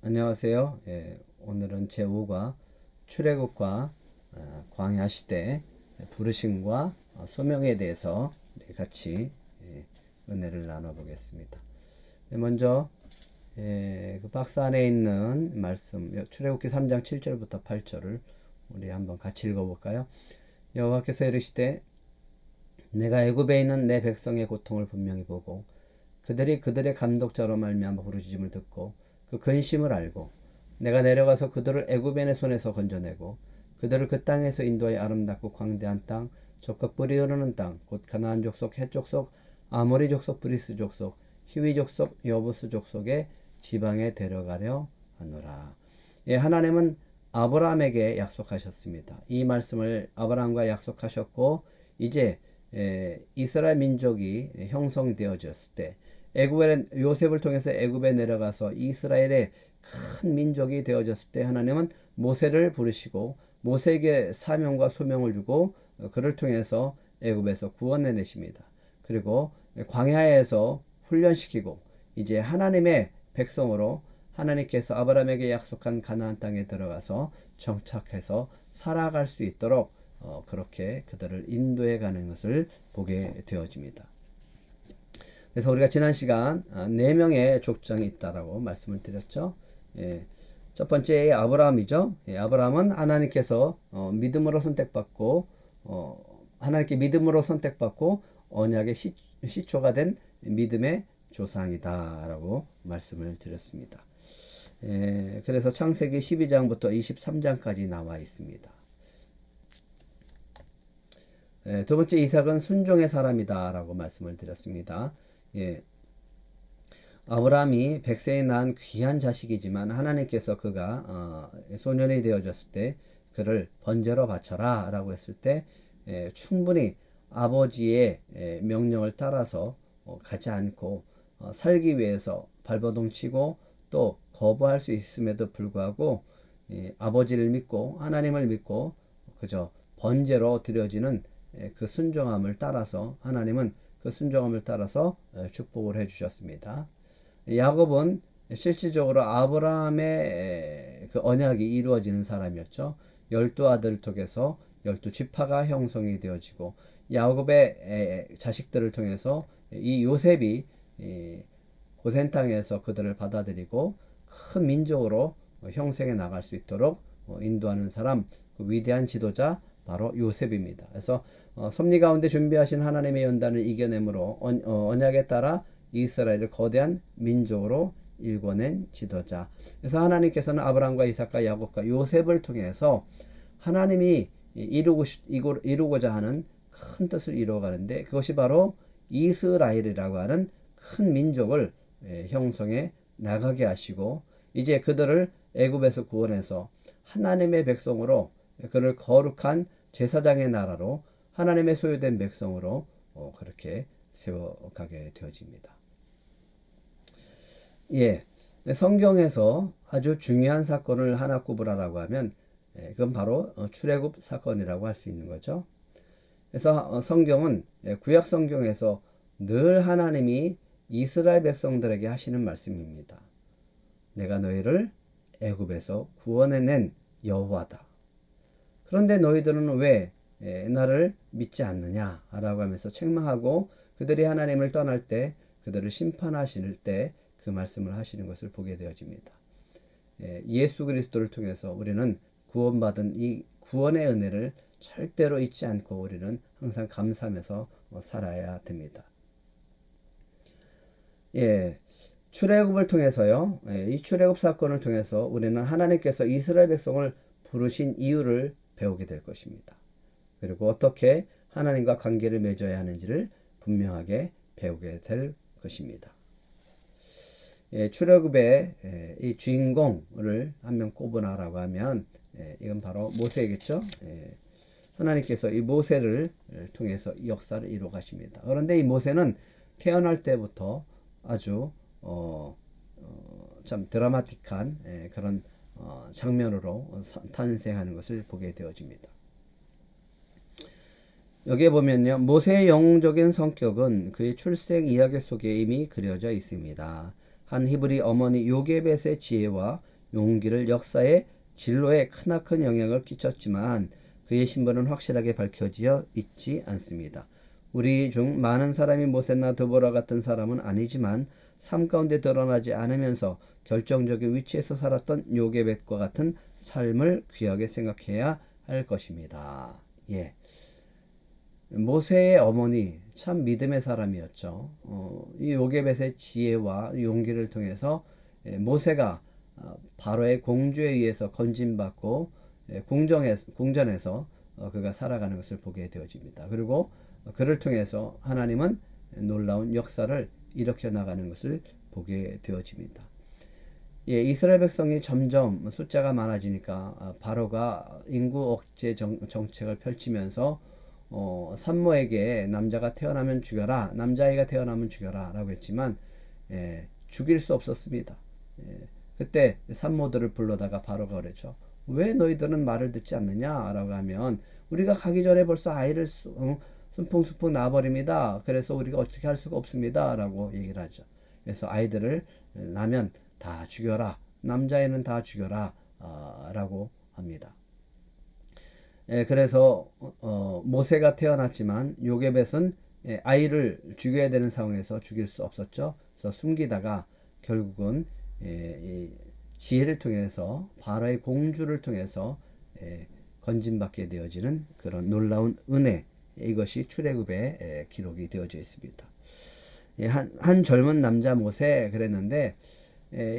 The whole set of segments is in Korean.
안녕하세요. 오늘은 제5과 출애굽과 광야 시대 부르심과 소명에 대해서 우리 같이 은혜를 나눠보겠습니다. 먼저 그 박스 안에 있는 말씀 출애굽기 3장 7절부터 8절을 우리 한번 같이 읽어볼까요? 여호와께서 이르시되 내가 애굽에 있는 내 백성의 고통을 분명히 보고 그들이 그들의 감독자로 말미암아 부르짖음을 듣고 그 근심을 알고 내가 내려가서 그들을 애굽의 내 손에서 건져내고 그들을 그 땅에서 인도하여 아름답고 광대한 땅 적과 뿔이 흐르는 땅 곧 가나안 족속 헷 족속 아모리 족속 브리스 족속 히위 족속 여부스 족속의 지방에 데려가려 하노라. 하나님은 아브라함에게 약속하셨습니다. 이 말씀을 아브라함과 약속하셨고 이제 이스라엘 민족이 형성되어졌을 때 애굽에 요셉을 통해서 애굽에 내려가서 이스라엘의 큰 민족이 되어졌을 때 하나님은 모세를 부르시고 모세에게 사명과 소명을 주고 그를 통해서 애굽에서 구원해 내십니다. 그리고 광야에서 훈련시키고 이제 하나님의 백성으로 하나님께서 아브라함에게 약속한 가나안 땅에 들어가서 정착해서 살아갈 수 있도록 그렇게 그들을 인도해 가는 것을 보게 되어집니다. 그래서 우리가 지난 시간 4명의 족장이 있다라고 말씀을 드렸죠. 첫 번째 아브라함이죠. 아브라함은 하나님께서 믿음으로 선택받고 하나님께 믿음으로 선택받고 언약의 시초가 된 믿음의 조상이다라고 말씀을 드렸습니다. 그래서 창세기 12장부터 23장까지 나와 있습니다. 두 번째 이삭은 순종의 사람이다라고 말씀을 드렸습니다. 아브라함이 백세에 낳은 귀한 자식이지만 하나님께서 그가 소년이 되어졌을 때 그를 번제로 바쳐라 라고 했을 때 충분히 아버지의 명령을 따라서 가지 않고 살기 위해서 발버둥치고 또 거부할 수 있음에도 불구하고 아버지를 믿고 하나님을 믿고 그저 번제로 드려지는 그 순종함을 따라서 하나님은 그 순종함을 따라서 축복을 해주셨습니다. 야곱은 실질적으로 아브라함의 그 언약이 이루어지는 사람이었죠. 12아들 통해서 12지파가 형성이 되어지고 야곱의 자식들을 통해서 이 요셉이 고센 땅에서 그들을 받아들이고 큰 민족으로 형성해 나갈 수 있도록 인도하는 사람, 그 위대한 지도자 바로 요셉입니다. 그래서 섭리 가운데 준비하신 하나님의 연단을 이겨내므로 언약에 따라 이스라엘을 거대한 민족으로 일궈낸 지도자. 그래서 하나님께서는 아브라함과 이삭과 야곱과 요셉을 통해서 하나님이 이루고자 하는 큰 뜻을 이루어가는데 그것이 바로 이스라엘이라고 하는 큰 민족을 형성해 나가게 하시고 이제 그들을 애굽에서 구원해서 하나님의 백성으로 그를 거룩한 제사장의 나라로 하나님의 소유된 백성으로 그렇게 세워가게 되어집니다. 성경에서 아주 중요한 사건을 하나 꼽으라고 하면 그건 바로 출애굽 사건이라고 할 수 있는 거죠. 그래서 성경은 구약 성경에서 늘 하나님이 이스라엘 백성들에게 하시는 말씀입니다. 내가 너희를 애굽에서 구원해낸 여호와다. 그런데 너희들은 왜 나를 믿지 않느냐라고 하면서 책망하고 그들이 하나님을 떠날 때 그들을 심판하실 때 그 말씀을 하시는 것을 보게 되어집니다. 예수 그리스도를 통해서 우리는 구원받은 이 구원의 은혜를 절대로 잊지 않고 우리는 항상 감사하면서 살아야 됩니다. 출애굽을 통해서요. 이 출애굽 사건을 통해서 우리는 하나님께서 이스라엘 백성을 부르신 이유를 배우게 될 것입니다. 그리고 어떻게 하나님과 관계를 맺어야 하는지를 분명하게 배우게 될 것입니다. 출애굽의 이 주인공을 한 명 꼽으라고 하면 이건 바로 모세겠죠. 하나님께서 이 모세를 통해서 이 역사를 이루어 가십니다. 그런데 이 모세는 태어날 때부터 아주 참 드라마틱한 그런 장면으로 탄생하는 것을 보게 되어집니다. 여기에 보면요, 모세의 영웅적인 성격은 그의 출생 이야기 속에 이미 그려져 있습니다. 한 히브리 어머니 요게벳의 지혜와 용기를 역사의 진로에 크나큰 영향을 끼쳤지만 그의 신분은 확실하게 밝혀지어 있지 않습니다. 우리 중 많은 사람이 모세나 드보라 같은 사람은 아니지만 삶 가운데 드러나지 않으면서 결정적인 위치에서 살았던 요게벳과 같은 삶을 귀하게 생각해야 할 것입니다. 예. 모세의 어머니 참 믿음의 사람이었죠. 이 요게벳의 지혜와 용기를 통해서 모세가 바로의 공주에 의해서 건진받고 궁전에서 그가 살아가는 것을 보게 되어집니다. 그리고 그를 통해서 하나님은 놀라운 역사를 일으켜 나가는 것을 보게 되어집니다. 예, 이스라엘 백성이 점점 숫자가 많아지니까 바로가 인구 억제 정책을 펼치면서 산모에게 남자가 태어나면 죽여라, 남자아이가 태어나면 죽여라 라고 했지만 죽일 수 없었습니다. 그때 산모들을 불러다가 바로가 그랬죠. 왜 너희들은 말을 듣지 않느냐 라고 하면 우리가 가기 전에 벌써 아이를 순풍순풍 낳아버립니다. 그래서 우리가 어떻게 할 수가 없습니다 라고 얘기를 하죠. 그래서 아이들을 낳으면 다 죽여라, 남자애는 다 죽여라 라고 합니다. 그래서 모세가 태어났지만 요게벳은 아이를 죽여야 되는 상황에서 죽일 수 없었죠. 그래서 숨기다가 결국은 지혜를 통해서 바로의 공주를 통해서 건진받게 되어지는 그런 놀라운 은혜, 이것이 출애굽에 기록이 되어져 있습니다. 한 젊은 남자 모세 그랬는데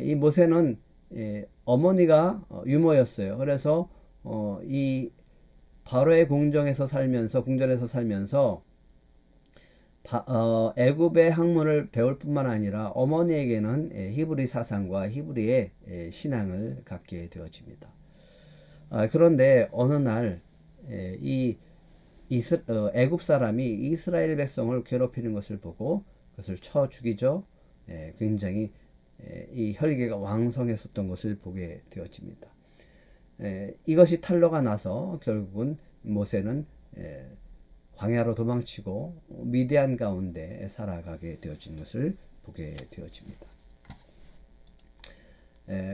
이 모세는 어머니가 유모였어요. 그래서 이 바로의 궁전에서 살면서 애굽의 학문을 배울 뿐만 아니라 어머니에게는 히브리 사상과 히브리의 신앙을 갖게 되어집니다. 그런데 어느 날 이 애굽 사람이 이스라엘 백성을 괴롭히는 것을 보고 그것을 쳐 죽이죠. 굉장히 이 혈기가 왕성했었던 것을 보게 되어집니다. 이것이 탄로가 나서 결국은 모세는 광야로 도망치고 미디안 가운데 살아가게 되어진 것을 보게 되어집니다.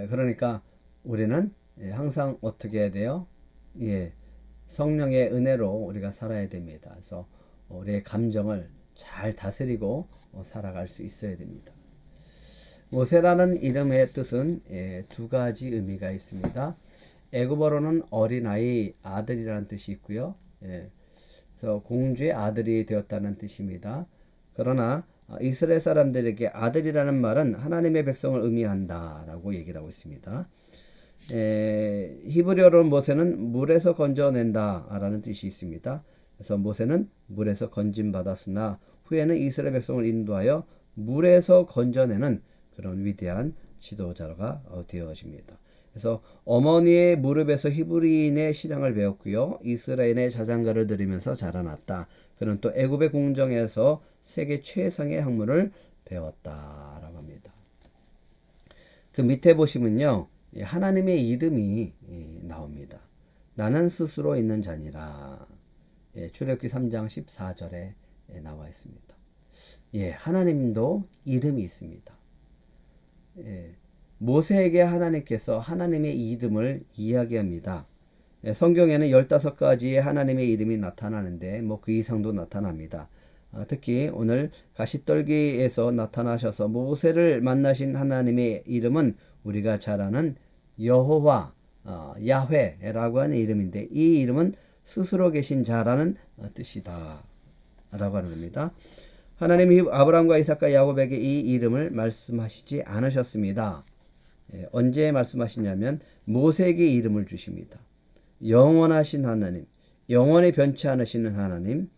그러니까 우리는 항상 어떻게 해야 돼요? 성령의 은혜로 우리가 살아야 됩니다. 그래서 우리의 감정을 잘 다스리고 살아갈 수 있어야 됩니다. 모세라는 이름의 뜻은 두 가지 의미가 있습니다. 애굽어로는 어린아이, 아들이라는 뜻이 있고요. 그래서 공주의 아들이 되었다는 뜻입니다. 그러나 이스라엘 사람들에게 아들이라는 말은 하나님의 백성을 의미한다라고 얘기를 하고 있습니다. 히브리어로 모세는 물에서 건져낸다라는 뜻이 있습니다. 그래서 모세는 물에서 건진받았으나 후에는 이스라엘 백성을 인도하여 물에서 건져내는 그런 위대한 지도자가 되어집니다. 그래서 어머니의 무릎에서 히브리인의 신앙을 배웠고요. 이스라엘의 자장가를 들으면서 자라났다. 그는 또 애굽의 궁정에서 세계 최상의 학문을 배웠다라고 합니다. 그 밑에 보시면요. 하나님의 이름이 나옵니다. 나는 스스로 있는 자니라. 출애굽기 3장 14절에 나와 있습니다. 하나님도 이름이 있습니다. 모세에게 하나님께서 하나님의 이름을 이야기합니다. 성경에는 15가지의 하나님의 이름이 나타나는데 그 이상도 나타납니다. 특히 오늘 가시떨기에서 나타나셔서 모세를 만나신 하나님의 이름은 우리가 잘 아는 여호와, 야훼라고 하는 이름인데 이 이름은 스스로 계신 자라는 뜻이다 라고 하는 겁니다. 하나님이 아브라함과 이삭과 야곱에게 이 이름을 말씀하시지 않으셨습니다. 언제 말씀하시냐면 모세에게 이름을 주십니다. 영원하신 하나님, 영원히 변치 않으시는 하나님,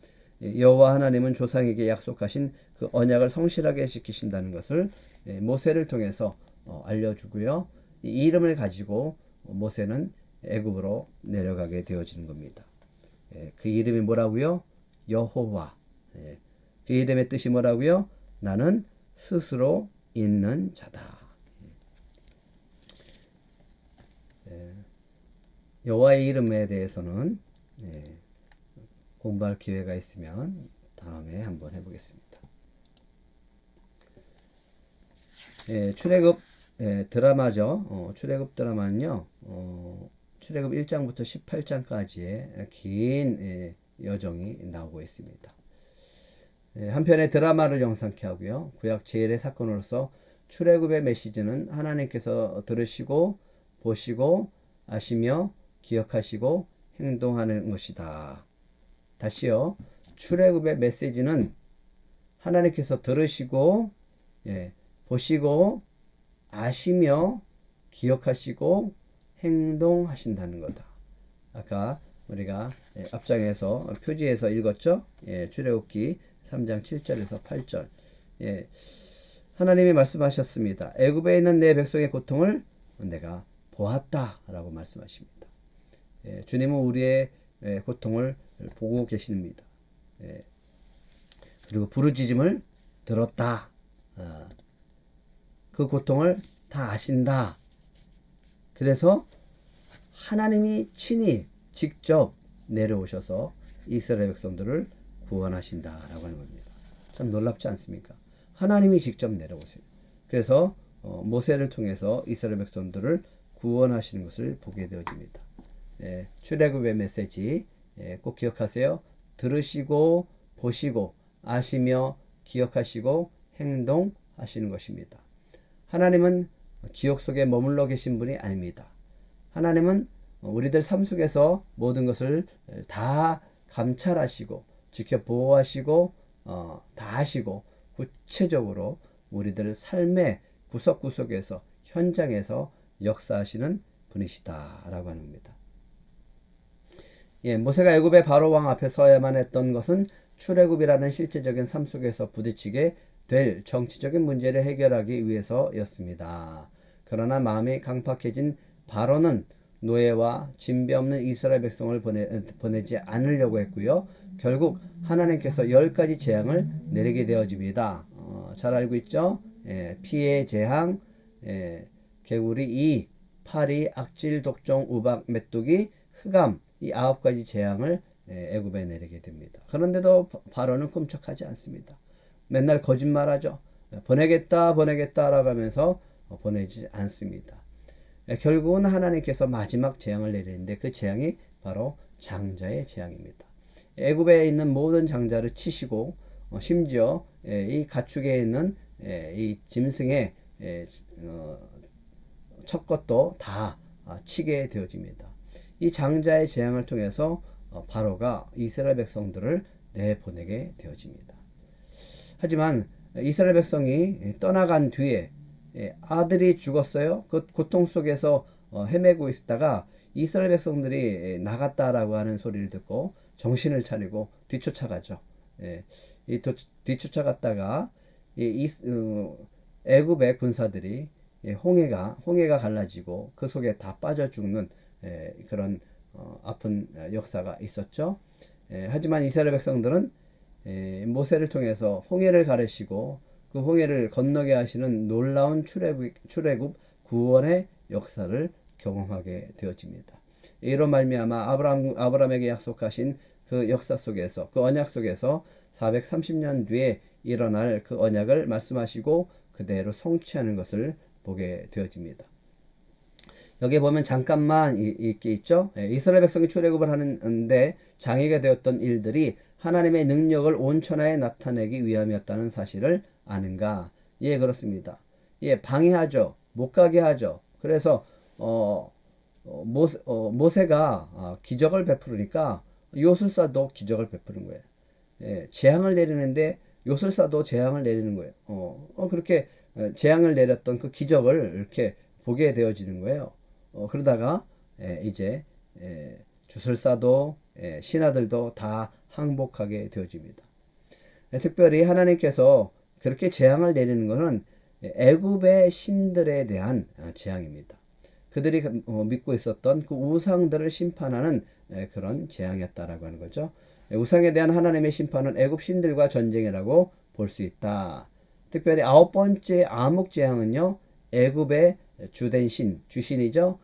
여호와 하나님은 조상에게 약속하신 그 언약을 성실하게 지키신다는 것을 모세를 통해서 알려주고요. 이 이름을 가지고 모세는 애굽으로 내려가게 되어지는 겁니다. 그 이름이 뭐라고요? 여호와. 그 이름의 뜻이 뭐라고요? 나는 스스로 있는 자다. 여호와의 이름에 대해서는 공부할 기회가 있으면 다음에 한번 해보겠습니다. 출애굽 드라마죠. 출애굽 드라마는요. 출애굽 1장부터 18장까지의 긴 여정이 나오고 있습니다. 한편의 드라마를 영상케 하고요. 구약 제일의 사건으로서 출애굽의 메시지는 하나님께서 들으시고 보시고 아시며 기억하시고 행동하는 것이다. 다시요. 출애굽의 메시지는 하나님께서 들으시고 보시고 아시며 기억하시고 행동하신다는 거다. 아까 우리가 앞장에서 표지에서 읽었죠. 출애굽기 3장 7절에서 8절. 하나님이 말씀하셨습니다. 애굽에 있는 내 백성의 고통을 내가 보았다라고 말씀하십니다. 주님은 우리의 고통을 보고 계십니다. 그리고 부르짖음을 들었다. 그 고통을 다 아신다. 그래서 하나님이 친히 직접 내려오셔서 이스라엘 백성들을 구원하신다라고 하는 겁니다. 참 놀랍지 않습니까? 하나님이 직접 내려오세요. 그래서 모세를 통해서 이스라엘 백성들을 구원하시는 것을 보게 되어집니다. 출애굽의 메시지 꼭 기억하세요. 들으시고 보시고 아시며 기억하시고 행동하시는 것입니다. 하나님은 기억 속에 머물러 계신 분이 아닙니다. 하나님은 우리들 삶 속에서 모든 것을 다 감찰하시고 지켜 보호하시고 다 하시고 구체적으로 우리들 삶의 구석구석에서 현장에서 역사하시는 분이시다라고 하는 겁니다. 모세가 애굽의 바로 왕 앞에 서야만 했던 것은 출애굽이라는 실제적인 삶 속에서 부딪히게 될 정치적인 문제를 해결하기 위해서였습니다. 그러나 마음이 강팍해진 바로는 노예와 진배 없는 이스라엘 백성을 보내지 않으려고 했고요. 결국 하나님께서 10가지 재앙을 내리게 되어집니다. 잘 알고 있죠? 피해 재앙, 개구리 이, 파리, 악질, 독종, 우박, 메뚜기, 흑암 이 9가지 재앙을 애굽에 내리게 됩니다. 그런데도 바로는 꿈쩍하지 않습니다. 맨날 거짓말하죠. 보내겠다라고 하면서 보내지 않습니다. 결국은 하나님께서 마지막 재앙을 내리는데 그 재앙이 바로 장자의 재앙입니다. 애굽에 있는 모든 장자를 치시고 심지어 이 가축에 있는 이 짐승의 첫 것도 다 치게 되어집니다. 이 장자의 재앙을 통해서 바로가 이스라엘 백성들을 내보내게 되어집니다. 하지만 이스라엘 백성이 떠나간 뒤에 아들이 죽었어요. 그 고통 속에서 헤매고 있다가 이스라엘 백성들이 나갔다라고 하는 소리를 듣고 정신을 차리고 뒤쫓아가죠. 뒤쫓아갔다가 애굽의 군사들이 홍해가 갈라지고 그 속에 다 빠져 죽는 그런 아픈 역사가 있었죠. 하지만 이스라엘 백성들은 모세를 통해서 홍해를 가르시고 그 홍해를 건너게 하시는 놀라운 출애굽 구원의 역사를 경험하게 되어집니다. 이로 말미암아 아브라함에게 약속하신 그 역사 속에서 그 언약 속에서 430년 뒤에 일어날 그 언약을 말씀하시고 그대로 성취하는 것을 보게 되어집니다. 여기 보면 잠깐만 있게 있죠. 이스라엘 백성이 출애굽을 하는데 장애가 되었던 일들이 하나님의 능력을 온 천하에 나타내기 위함이었다는 사실을 아는가? 예, 그렇습니다. 방해하죠. 못 가게 하죠. 그래서 모세가 기적을 베푸니까 요술사도 기적을 베푸는 거예요. 재앙을 내리는데 요술사도 재앙을 내리는 거예요. 그렇게 재앙을 내렸던 그 기적을 이렇게 보게 되어지는 거예요. 그러다가 이제 주술사도 신하들도 다 항복하게 되어집니다. 특별히 하나님께서 그렇게 재앙을 내리는 것은 애굽의 신들에 대한 재앙입니다. 그들이 믿고 있었던 그 우상들을 심판하는 그런 재앙이었다라고 하는 거죠. 우상에 대한 하나님의 심판은 애굽 신들과 전쟁이라고 볼 수 있다. 특별히 9번째 암흑 재앙은요, 애굽의 주된 신, 주신이죠.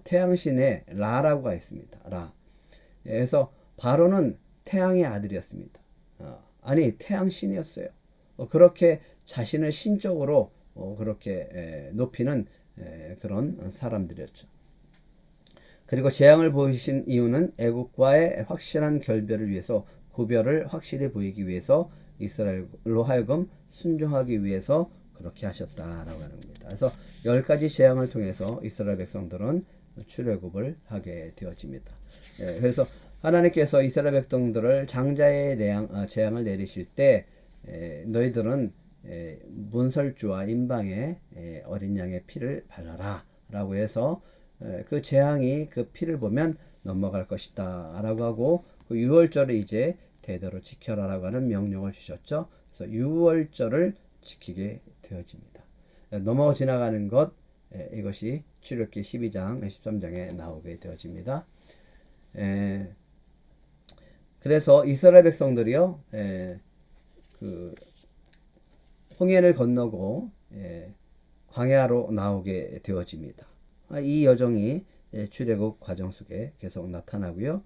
태양신의 라라고가 있습니다. 라. 그래서 바로는 태양의 아들이었습니다. 아니 태양신이었어요. 그렇게 자신을 신적으로 그렇게 높이는 그런 사람들이었죠. 그리고 재앙을 보이신 이유는 애국과의 확실한 결별을 위해서, 구별을 확실히 보이기 위해서, 이스라엘로 하여금 순종하기 위해서 그렇게 하셨다라고 하는 겁니다. 그래서 10가지 재앙을 통해서 이스라엘 백성들은 출애굽을 하게 되어집니다. 그래서 하나님께서 이스라엘 백성들을 장자의 재앙을 내리실 때 너희들은 문설주와 임방에 어린 양의 피를 발라라 라고 해서 그 재앙이 그 피를 보면 넘어갈 것이다 라고 하고, 그 유월절을 이제 대대로 지켜라 라고 하는 명령을 주셨죠. 그래서 유월절을 지키게 되어집니다. 넘어 지나가는 것, 이것이 출애굽기 12장 13장에 나오게 되어집니다. 그래서 이스라엘 백성들이요, 그 홍해를 건너고 광야로 나오게 되어집니다. 이 여정이 출애굽 과정 속에 계속 나타나고요.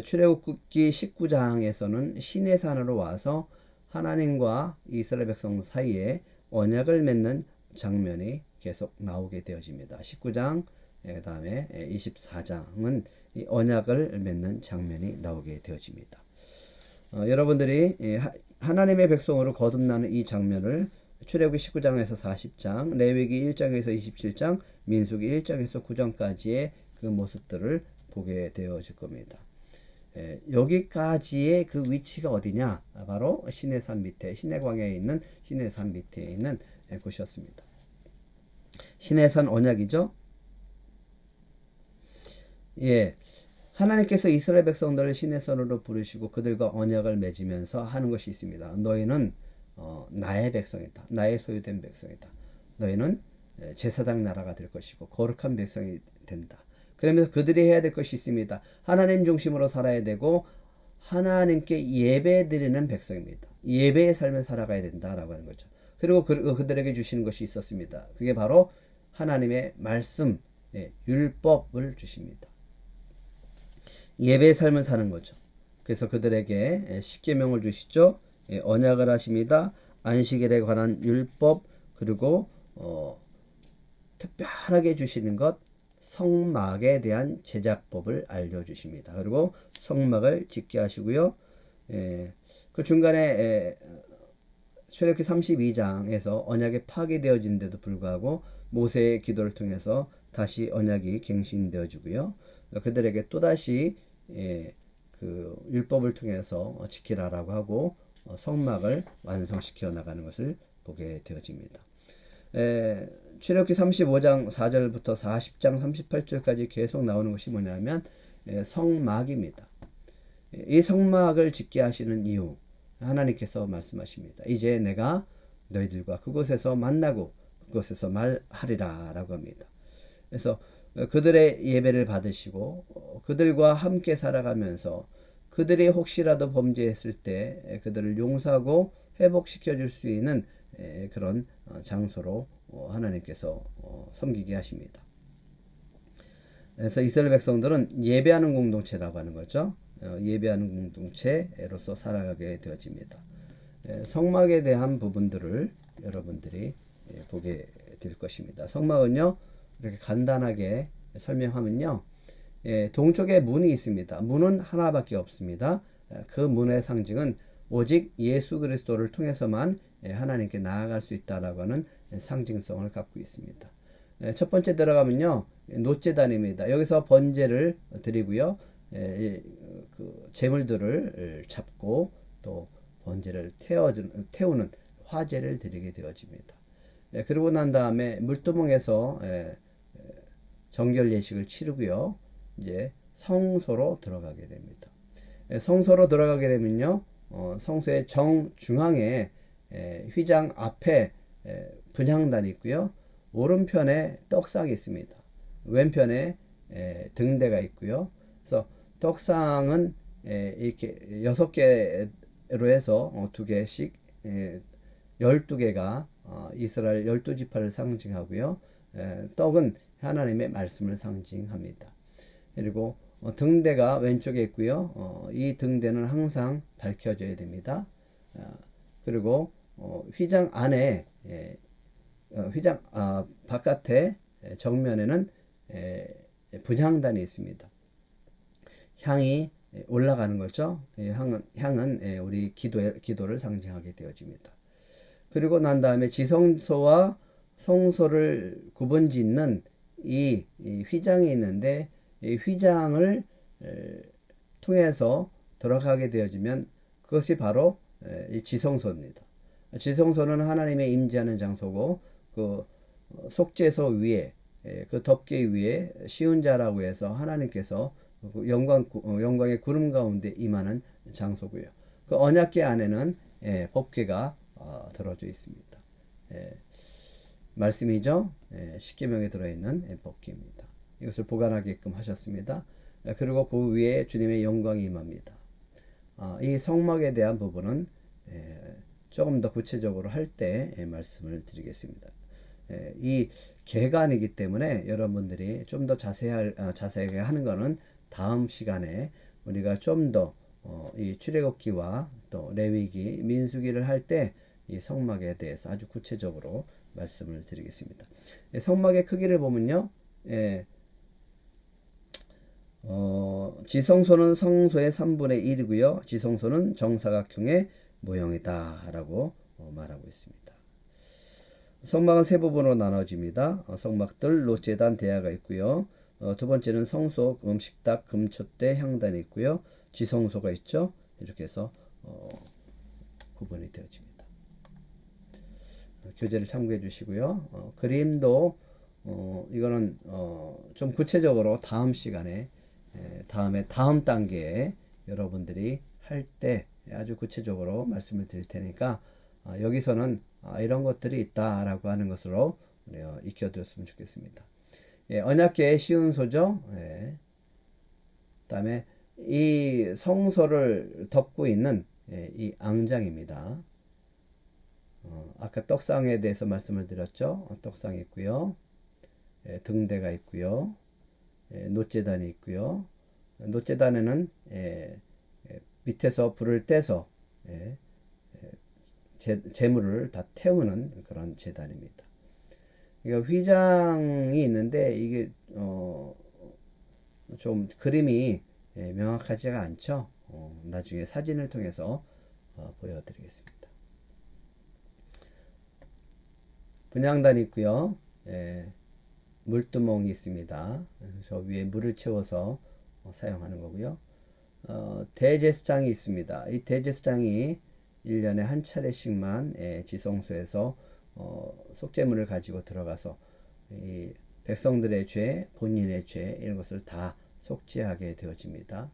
출애굽기 19장에서는 시내산으로 와서 하나님과 이스라엘 백성 사이에 언약을 맺는 장면이 계속 나오게 되어집니다. 19장, 그 다음에 24장은 이 언약을 맺는 장면이 나오게 되어집니다. 여러분들이 하나님의 백성으로 거듭나는 이 장면을 출애굽기 19장에서 40장, 레위기 1장에서 27장, 민수기 1장에서 9장까지의 그 모습들을 보게 되어질 겁니다. 여기까지의 그 위치가 어디냐? 바로 시내산 밑에, 시내광야에 있는 시내산 밑에 있는 곳이었습니다. 시내산 언약이죠. 예, 하나님께서 이스라엘 백성들을 시내산으로 부르시고 그들과 언약을 맺으면서 하는 것이 있습니다. 너희는 나의 백성이다. 나의 소유된 백성이다. 너희는 제사장 나라가 될 것이고 거룩한 백성이 된다. 그러면서 그들이 해야 될 것이 있습니다. 하나님 중심으로 살아야 되고 하나님께 예배드리는 백성입니다. 예배의 삶을 살아가야 된다라고 하는 거죠. 그리고 그들에게 주시는 것이 있었습니다. 그게 바로 하나님의 말씀, 율법을 주십니다. 예배의 삶을 사는 거죠. 그래서 그들에게 십계명을 주시죠. 언약을 하십니다. 안식일에 관한 율법, 그리고 특별하게 주시는 것, 성막에 대한 제작법을 알려주십니다. 그리고 성막을 짓게 하시고요. 그 중간에 출애굽기 32장에서 언약이 파괴되어진데도 불구하고 모세의 기도를 통해서 다시 언약이 갱신되어지고요. 그들에게 또다시 그 율법을 통해서 지키라라고 하고 성막을 완성시켜 나가는 것을 보게 되어집니다. 출애굽기 35장 4절부터 40장 38절까지 계속 나오는 것이 뭐냐면 성막입니다. 이 성막을 짓게 하시는 이유, 하나님께서 말씀하십니다. 이제 내가 너희들과 그곳에서 만나고 그곳에서 말하리라 라고 합니다. 그래서 그들의 예배를 받으시고 그들과 함께 살아가면서 그들이 혹시라도 범죄했을 때 그들을 용서하고 회복시켜 줄 수 있는 그런 장소로 하나님께서 섬기게 하십니다. 그래서 이스라엘 백성들은 예배하는 공동체라고 하는 거죠. 예배하는 공동체로서 살아가게 되어집니다. 성막에 대한 부분들을 여러분들이 보게 될 것입니다. 성막은요, 이렇게 간단하게 설명하면요, 동쪽에 문이 있습니다. 문은 하나밖에 없습니다. 그 문의 상징은 오직 예수 그리스도를 통해서만 하나님께 나아갈 수 있다라고 하는 상징성을 갖고 있습니다. 첫 번째 들어가면요, 노제단입니다. 여기서 번제를 드리고요, 그 제물들을 잡고 또 번제를 태우는 화제를 드리게 되어집니다. 그러고 난 다음에 물두멍에서 정결 예식을 치르고요, 이제 성소로 들어가게 됩니다. 성소로 들어가게 되면요, 성소의 정중앙에 휘장 앞에 분향단이 있고요, 오른편에 떡상이 있습니다. 왼편에 등대가 있고요. 그래서 떡상은 이렇게 6개로 해서 2개씩 12개가 이스라엘 12지파를 상징하고요. 떡은 하나님의 말씀을 상징합니다. 그리고 등대가 왼쪽에 있고요. 이 등대는 항상 밝혀져야 됩니다. 그리고 휘장 안에 휘장 바깥에 정면에는 분향단이 있습니다. 향이 올라가는 거죠. 향은 우리 기도를 상징하게 되어집니다. 그리고 난 다음에 지성소와 성소를 구분짓는 이 휘장이 있는데 이 휘장을 통해서 들어가게 되어지면 그것이 바로 이 지성소입니다. 지성소는 하나님의 임재하는 장소고 그 속죄소 위에 그 덮개 위에 쉬운 자라고 해서 하나님께서 영광의 구름 가운데 임하는 장소고요. 그 언약궤 안에는 법궤가 들어져 있습니다. 말씀이죠. 십계명에 들어있는 법궤입니다. 이것을 보관하게끔 하셨습니다. 그리고 그 위에 주님의 영광이 임합니다. 이 성막에 대한 부분은 조금 더 구체적으로 할 때 말씀을 드리겠습니다. 이 계간이기 때문에 여러분들이 좀 더 자세하게 하는 것은 다음 시간에 우리가 좀 더 이 출애굽기와 또 레위기, 민수기를 할 때 이 성막에 대해서 아주 구체적으로 말씀을 드리겠습니다. 성막의 크기를 보면요, 지성소는 성소의 3분의 1이고요. 지성소는 정사각형의 모형이다 라고 말하고 있습니다. 성막은 세 부분으로 나눠집니다. 성막들, 롯제단, 대야가 있고요. 두 번째는 성소, 음식탁, 금촛대, 향단이 있고요. 지성소가 있죠. 이렇게 해서 구분이 되어집니다. 교재를 참고해 주시고요. 그림도 이거는 좀 구체적으로 다음 시간에 다음 단계에 여러분들이 할 때 아주 구체적으로 말씀을 드릴 테니까 여기서는 이런 것들이 있다라고 하는 것으로 익혀두었으면 좋겠습니다. 언약궤의 쉬운 소죠. 그다음에 이 성소를 덮고 있는 이 앙장입니다. 아까 떡상에 대해서 말씀을 드렸죠. 떡상이 있고요. 등대가 있고요. 놋제단이 있고요. 놋제단에는 밑에서 불을 떼서 재물을 다 태우는 그런 제단입니다. 휘장이 있는데 이게 좀 그림이 명확하지가 않죠. 나중에 사진을 통해서 보여드리겠습니다. 분향단이 있고요. 물두멍이 있습니다. 저 위에 물을 채워서 사용하는 거고요. 대제사장이 있습니다. 이 대제사장이 1년에 한 차례씩만 지성소에서 속죄물을 가지고 들어가서 이 백성들의 죄, 본인의 죄 이런 것을 다 속죄하게 되어집니다.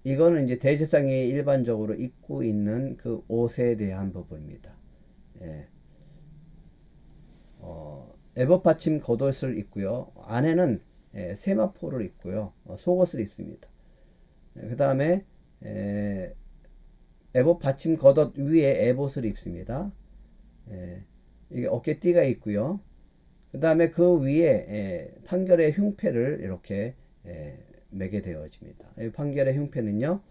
이거는 이제 대제사장이 일반적으로 입고 있는 그 옷에 대한 부분입니다. 에봇 받침 겉옷을 입고요. 안에는 세마포를 입고요. 속옷을 입습니다. 그 다음에 에봇 받침 겉옷 위에 에봇을 입습니다. 이게 어깨띠가 있고요. 그 다음에 그 위에 판결의 흉패를 이렇게 매게 되어집니다. 이 판결의 흉패는요,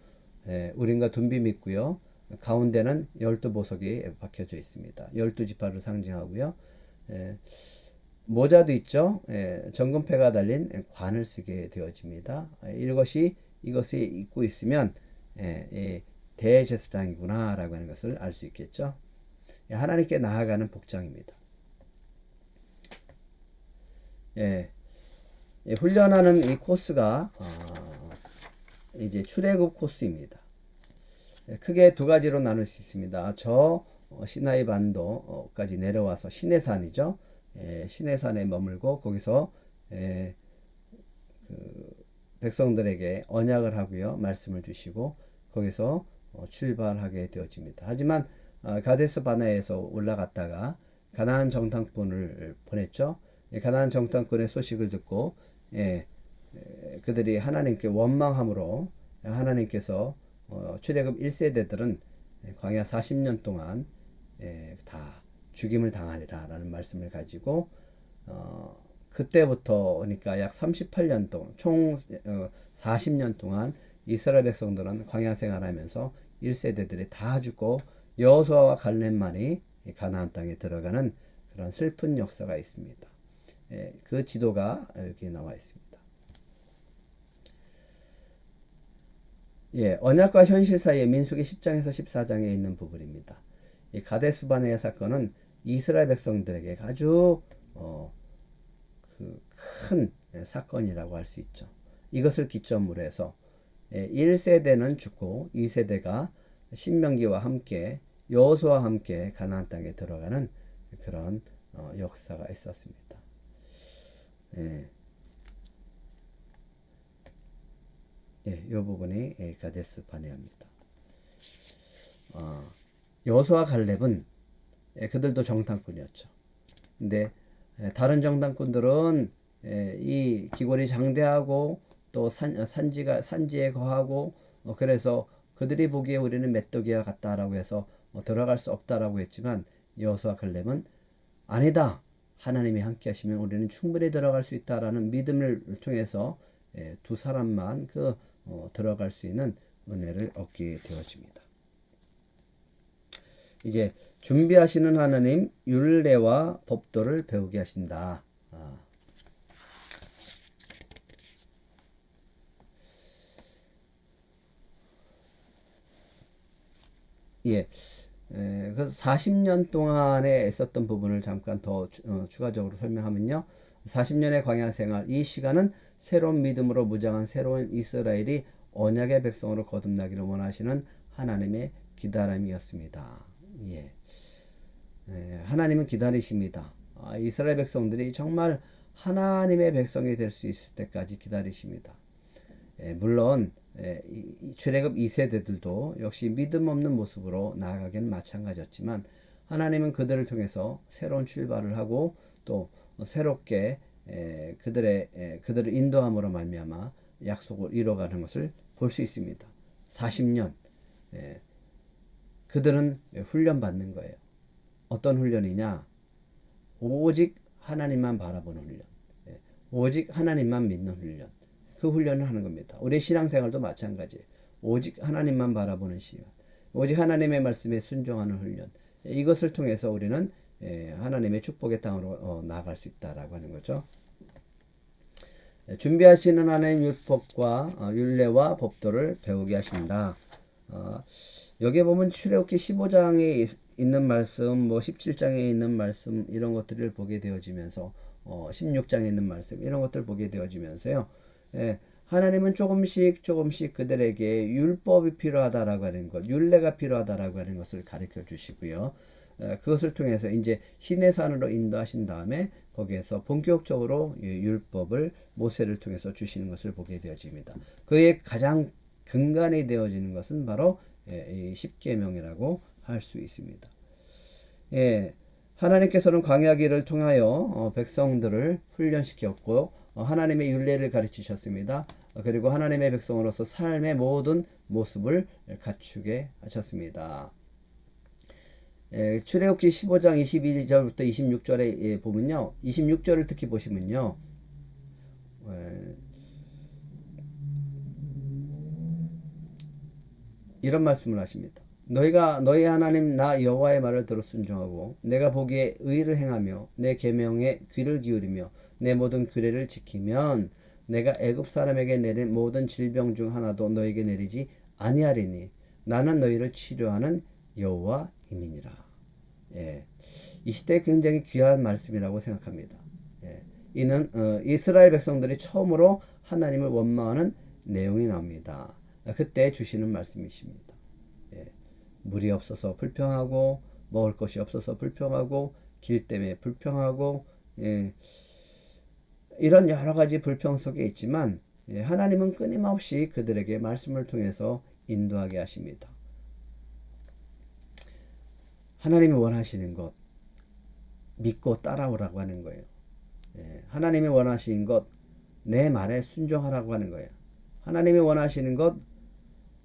우림과 둔빔이 있고요. 가운데는 12보석이 박혀져 있습니다. 12지파를 상징하고요. 모자도 있죠. 정금패가 달린 관을 쓰게 되어집니다. 이것이 입고 있으면 대제사장이구나 라고 하는 것을 알 수 있겠죠. 하나님께 나아가는 복장입니다. 훈련하는 이 코스가 이제 출애굽 코스입니다. 크게 두 가지로 나눌 수 있습니다. 저 시나이 반도까지 내려와서 시내산이죠. 시내산에 머물고 거기서 그 백성들에게 언약을 하고요. 말씀을 주시고 거기서 출발하게 되어집니다. 하지만 가데스 바네아에서 올라갔다가 가나안 정탐꾼을 보냈죠. 가나안 정탐꾼의 소식을 듣고 그들이 하나님께 원망함으로 하나님께서 출애굽 1세대들은 광야 40년 동안 다 죽임을 당하리라 라는 말씀을 가지고 그때부터 그러니까 약 38년 동안 총 40년 동안 이스라엘 백성들은 광야 생활하면서 1세대들이 다 죽고 여호수아와 갈렙만이 가나안 땅에 들어가는 그런 슬픈 역사가 있습니다. 그 지도가 여기 나와 있습니다. 언약과 현실 사이에 민수기 10장에서 14장에 있는 부분입니다. 이 가데스 바네아 사건은 이스라엘 백성들에게 아주 큰 사건이라고 할 수 있죠. 이것을 기점으로 해서 1세대는 죽고 2세대가 신명기와 함께 여호수아와 함께 가나안 땅에 들어가는 그런 역사가 있었습니다. 이 부분이 가데스 바네아입니다. 여호수아 갈렙은 그들도 정탐꾼이었죠. 근데 다른 정탐꾼들은 이 기골이 장대하고 또 산지에 거하고 그래서 그들이 보기에 우리는 메뚜기와 같다라고 해서 들어갈 수 없다라고 했지만 여호수아 갈렙은 아니다. 하나님이 함께 하시면 우리는 충분히 들어갈 수 있다라는 믿음을 통해서 두 사람만 들어갈 수 있는 은혜를 얻게 되어집니다. 이제 준비하시는 하나님 율례와 법도를 배우게 하신다. 그래서 40년 동안에 있었던 부분을 잠깐 더 추가적으로 설명하면요. 40년의 광야 생활, 이 시간은 새로운 믿음으로 무장한 새로운 이스라엘이 언약의 백성으로 거듭나기를 원하시는 하나님의 기다림이었습니다. 하나님은 기다리십니다. 이스라엘 백성들이 정말 하나님의 백성이 될 수 있을 때까지 기다리십니다. 물론 출애굽 2세대들도 역시 믿음 없는 모습으로 나아가기는 마찬가지였지만 하나님은 그들을 통해서 새로운 출발을 하고 또 새롭게 그들을 인도함으로 말미암아 약속을 이뤄가는 것을 볼 수 있습니다. 40년 그들은 훈련받는 거예요. 어떤 훈련이냐? 오직 하나님만 바라보는 훈련, 오직 하나님만 믿는 훈련, 그 훈련을 하는 겁니다. 우리 신앙생활도 마찬가지예요. 오직 하나님만 바라보는 시간, 오직 하나님의 말씀에 순종하는 훈련, 이것을 통해서 우리는 하나님의 축복의 땅으로 나아갈 수 있다라고 하는 거죠. 준비하시는 하나님 율법과 율례와 법도를 배우게 하신다. 여기에 보면 출애굽기 15장에 있는 말씀, 17장에 있는 말씀 이런 것들을 보게 되어지면서 16장에 있는 말씀 이런 것들을 보게 되어지면서요. 하나님은 조금씩 그들에게 율법이 필요하다라고 하는 것, 율례가 필요하다라고 하는 것을 가르쳐 주시고요. 그것을 통해서 이제 시내산으로 인도하신 다음에 거기에서 본격적으로 율법을 모세를 통해서 주시는 것을 보게 되어집니다. 그의 가장 근간이 되어지는 것은 바로 이 십계명이라고 할 수 있습니다. 하나님께서는 광야기를 통하여 백성들을 훈련시켰고 하나님의 율례를 가르치셨습니다. 그리고 하나님의 백성으로서 삶의 모든 모습을 갖추게 하셨습니다. 출애굽기 15장 22절부터 26절에 보면요. 26절을 특히 보시면요. 이런 말씀을 하십니다. 너희가 너희 하나님 나 여호와의 말을 들어 순종하고 내가 보기에 의를 행하며 내 계명에 귀를 기울이며 내 모든 규례를 지키면 내가 애굽 사람에게 내린 모든 질병 중 하나도 너에게 내리지 아니하리니 나는 너희를 치료하는 여호와임이니라. 이 시대에 굉장히 귀한 말씀이라고 생각합니다. 이는 이스라엘 백성들이 처음으로 하나님을 원망하는 내용이 나옵니다. 그때 주시는 말씀이십니다. 물이 없어서 불평하고 먹을 것이 없어서 불평하고 길 때문에 불평하고 이런 여러 가지 불평 속에 있지만 하나님은 끊임없이 그들에게 말씀을 통해서 인도하게 하십니다. 하나님이 원하시는 것 믿고 따라오라고 하는 거예요. 하나님이 원하시는 것 내 말에 순종하라고 하는 거예요. 하나님이 원하시는 것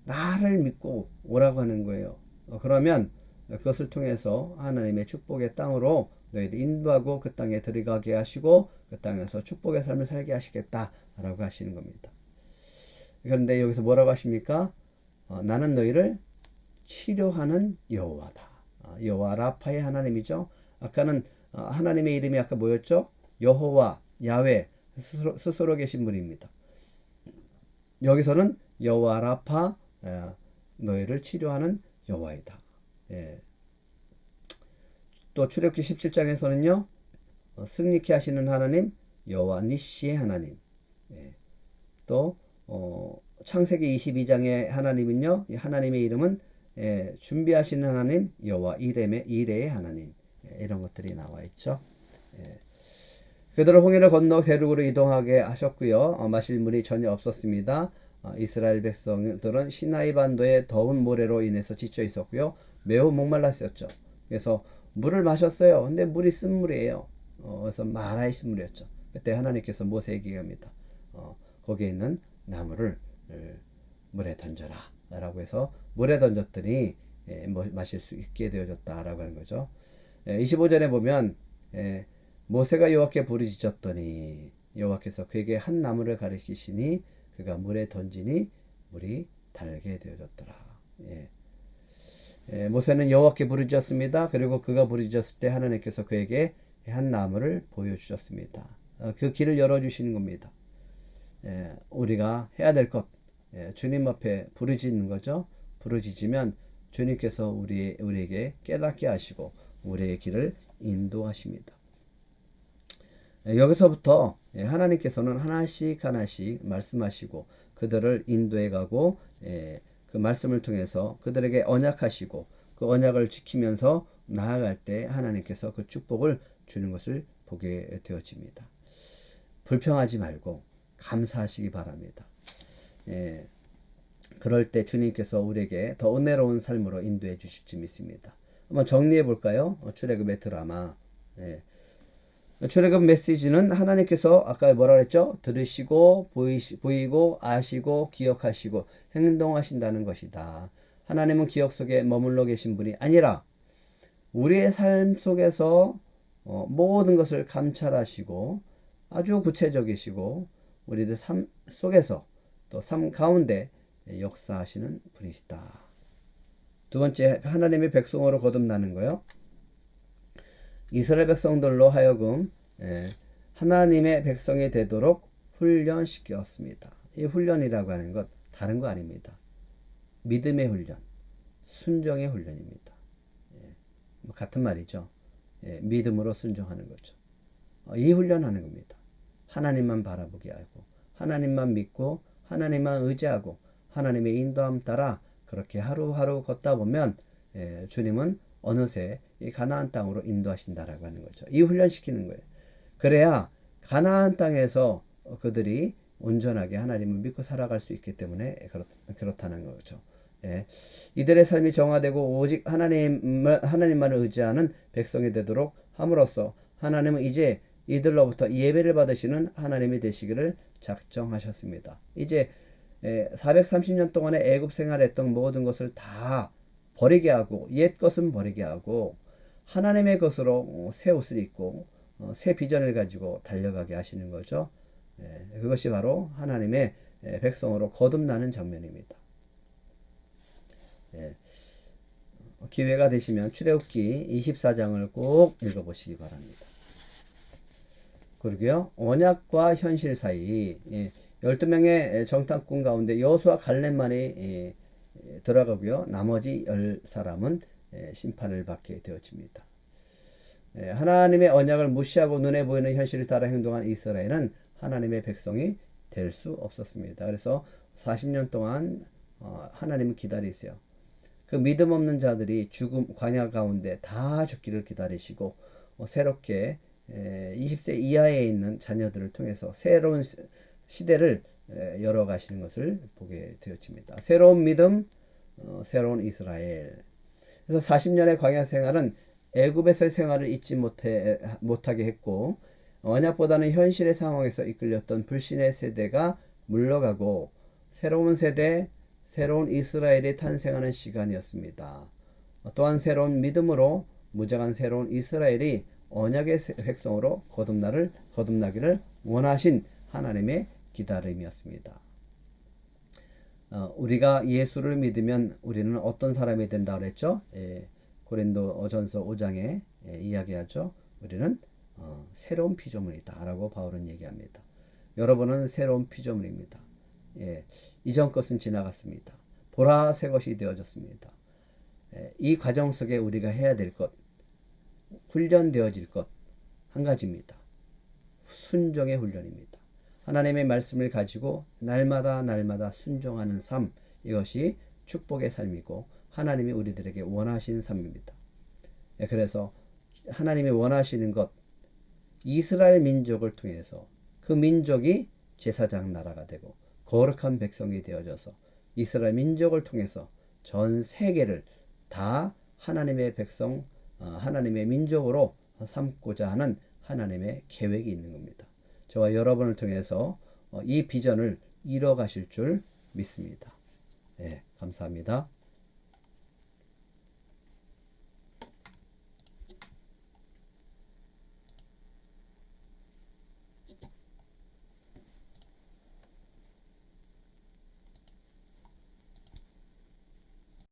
나를 믿고 오라고 하는 거예요. 그러면 그것을 통해서 하나님의 축복의 땅으로 너희를 인도하고 그 땅에 들어가게 하시고 그 땅에서 축복의 삶을 살게 하시겠다라고 하시는 겁니다. 그런데 여기서 뭐라고 하십니까? 나는 너희를 치료하는 여호와다. 여호와 라파의 하나님이죠. 아까는 하나님의 이름이 아까 뭐였죠? 여호와, 야훼, 스스로 계신 분입니다. 여기서는 여호와 라파, 너희를 치료하는 여호와이다. 예. 또 출애굽기 17장에서는요. 승리케 하시는 하나님 여호와 니시의 하나님. 예. 또 창세기 22장의 하나님은요. 하나님의 이름은 준비하시는 하나님 여호와 이레의 하나님. 이런 것들이 나와 있죠. 그들을 홍해를 건너 대륙으로 이동하게 하셨고요. 마실 물이 전혀 없었습니다. 이스라엘 백성들은 시나이 반도의 더운 모래로 인해서 지쳐 있었고요. 매우 목말랐었죠. 그래서 물을 마셨어요. 근데 물이 쓴물이에요. 그래서 마라의 신물이었죠. 그때 하나님께서 모세에게 얘기합니다. 거기에 있는 나무를 물에 던져라 라고 해서 물에 던졌더니 마실 수 있게 되어졌다 라고 하는 거죠. 25절에 보면 모세가 여호와께 부르짖었더니 여호와께서 그에게 한 나무를 가리키시니 그가 물에 던지니 물이 달게 되어졌더라. 모세는 여호와께 부르짖었습니다. 그리고 그가 부르짖었을 때 하나님께서 그에게 한 나무를 보여주셨습니다. 그 길을 열어주시는 겁니다. 우리가 해야 될 것, 주님 앞에 부르짖는 거죠. 부르짖으면 주님께서 우리에게 깨닫게 하시고 우리의 길을 인도하십니다. 여기서부터 하나님께서는 하나씩 말씀하시고 그들을 인도해 가고 그 말씀을 통해서 그들에게 언약하시고 그 언약을 지키면서 나아갈 때 하나님께서 그 축복을 주는 것을 보게 되어집니다. 불평하지 말고 감사하시기 바랍니다. 그럴 때 주님께서 우리에게 더 은혜로운 삶으로 인도해 주실 줄 믿습니다. 한번 정리해 볼까요? 출애굽의 드라마. 출애굽 메시지는 하나님께서 아까 뭐라 그랬죠? 들으시고 보이고 아시고 기억하시고 행동하신다는 것이다. 하나님은 기억 속에 머물러 계신 분이 아니라 우리의 삶 속에서 모든 것을 감찰하시고 아주 구체적이시고 우리들 삶 속에서 또 삶 가운데 역사하시는 분이시다. 두 번째, 하나님의 백성으로 거듭나는 거요. 이스라엘 백성들로 하여금 하나님의 백성이 되도록 훈련시켰습니다. 이 훈련이라고 하는 것 다른 거 아닙니다. 믿음의 훈련, 순종의 훈련입니다. 같은 말이죠. 믿음으로 순종하는 거죠. 이 훈련하는 겁니다. 하나님만 바라보게 하고 하나님만 믿고 하나님만 의지하고 하나님의 인도함 따라 그렇게 하루하루 걷다 보면 주님은 어느새 이 가나안 땅으로 인도하신다라고 하는 거죠. 이 훈련시키는 거예요. 그래야 가나안 땅에서 그들이 온전하게 하나님을 믿고 살아갈 수 있기 때문에 그렇다는 거죠. 이들의 삶이 정화되고 오직 하나님만을 의지하는 백성이 되도록 함으로써 하나님은 이제 이들로부터 예배를 받으시는 하나님이 되시기를 작정하셨습니다. 이제 430년 동안의 애굽 생활했던 모든 것을 다 버리게 하고 옛 것은 버리게 하고 하나님의 것으로 새 옷을 입고 새 비전을 가지고 달려가게 하시는 거죠. 그것이 바로 하나님의 백성으로 거듭나는 장면입니다. 기회가 되시면 출애굽기 24장을 꼭 읽어보시기 바랍니다. 그리고요, 언약과 현실 사이 12명의 정탐꾼 가운데 여호수아 갈렙만이 들어가고요. 나머지 10사람은 심판을 받게 되어집니다. 하나님의 언약을 무시하고 눈에 보이는 현실을 따라 행동한 이스라엘은 하나님의 백성이 될 수 없었습니다. 그래서 40년 동안 하나님을 기다리세요. 그 믿음 없는 자들이 죽음 광야 가운데 다 죽기를 기다리시고 새롭게 20세 이하에 있는 자녀들을 통해서 새로운 시대를 열어가시는 것을 보게 되어집니다. 새로운 믿음, 새로운 이스라엘. 그래서 40년의 광야 생활은 애굽에서의 생활을 잊지 못하게 했고 언약보다는 현실의 상황에서 이끌렸던 불신의 세대가 물러가고 새로운 세대, 새로운 이스라엘이 탄생하는 시간이었습니다. 또한 새로운 믿음으로 무장한 새로운 이스라엘이 언약의 백성으로 거듭나기를 원하신 하나님의 기다림이었습니다. 우리가 예수를 믿으면 우리는 어떤 사람이 된다 그랬죠? 고린도전서 5장에 이야기하죠. 우리는 새로운 피조물이다라고 바울은 얘기합니다. 여러분은 새로운 피조물입니다. 이전 것은 지나갔습니다. 보라 새 것이 되어졌습니다. 이 과정 속에 우리가 해야 될 것, 훈련되어질 것 한 가지입니다. 순종의 훈련입니다. 하나님의 말씀을 가지고 날마다 순종하는 삶, 이것이 축복의 삶이고 하나님이 우리들에게 원하시는 삶입니다. 그래서 하나님이 원하시는 것, 이스라엘 민족을 통해서 그 민족이 제사장 나라가 되고 거룩한 백성이 되어져서 이스라엘 민족을 통해서 전 세계를 다 하나님의 백성, 하나님의 민족으로 삼고자 하는 하나님의 계획이 있는 겁니다. 저와 여러분을 통해서 이 비전을 이뤄 가실 줄 믿습니다. 감사합니다.